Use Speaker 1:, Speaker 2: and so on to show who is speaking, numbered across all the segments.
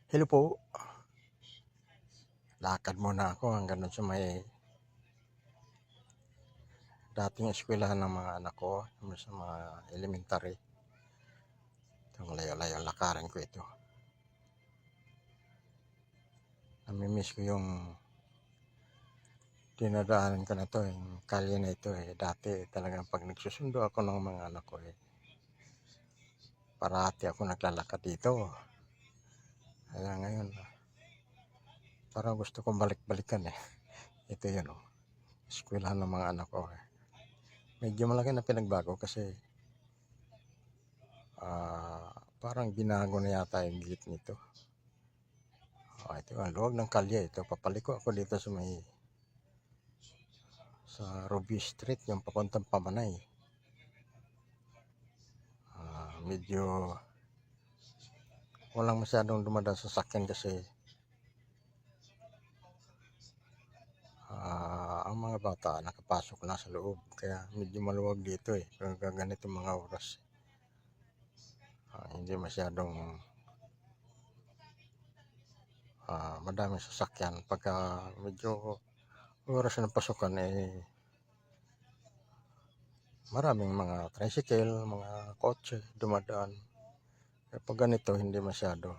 Speaker 1: Hello po, lakad muna ako hanggang sa may dating eskwelahan ng mga anak ko, sa mga elementary. Itong layo-layo lakarin ko ito. Namimiss ko yung dinadaanan ko na to, yung kalye na ito Dati talagang pag nagsusundo ako ng mga anak ko parati ako naglalakad dito. Kaya ngayon, parang gusto kong balik-balikan Ito yun eskwelahan ng mga anak ko Medyo malaki na pinagbago kasi parang binago na yata yung gate nito. Ito ang luwag ng kalye ito. Papaliko ako dito sa Ruby Street, yung papuntang Pamanay. Medyo walang masyadong dumadaan sa sasakyan kasi ang mga bata nakapasok na sa loob. Kaya medyo maluwag dito pag ganito mga oras. Hindi masyadong madaming sasakyan. Pagka medyo oras ng pasukan maraming mga tricycle, mga kotse dumadaan. Pag ganito hindi masyado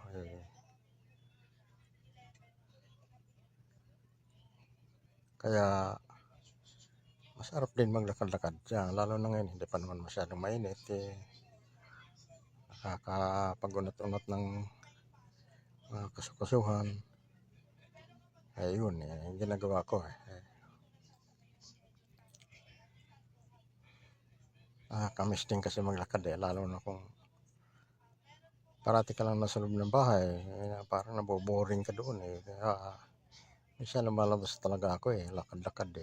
Speaker 1: kaya masarap din maglakad-lakad dyan, lalo na ngayon hindi pa naman masyadong mainit nakakapag-unat-unat ng mga kasukasuhan. Yun yung ginagawa ko nakakamiss din kasi maglakad lalo na kung parati ka lang nasa loob ng bahay parang naboboring ka doon kaya minsan lumalabas talaga ako lakad-lakad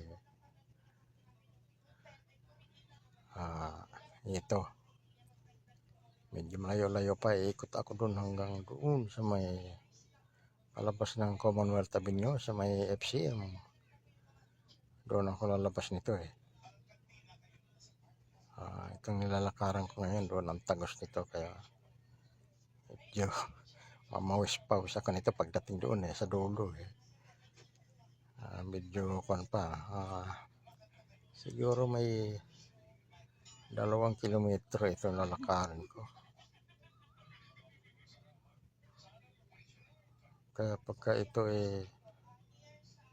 Speaker 1: ito medyo malayo-layo pa ikot ako doon hanggang doon sa may palabas ng Commonwealth Avenue sa may FCM. Doon ako lalabas nito itong nilalakaran ko ngayon doon ang tagos nito kaya medyo mamawis-pawis ako nito pagdating doon sa dulo medyo kuwan pa siguro may 2 kilometro ito lalakarin ko. Kaya pagka ito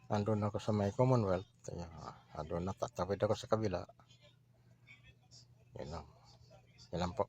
Speaker 1: nandun ako sa may Commonwealth doon natatawid ako sa kabila. Yun lang po.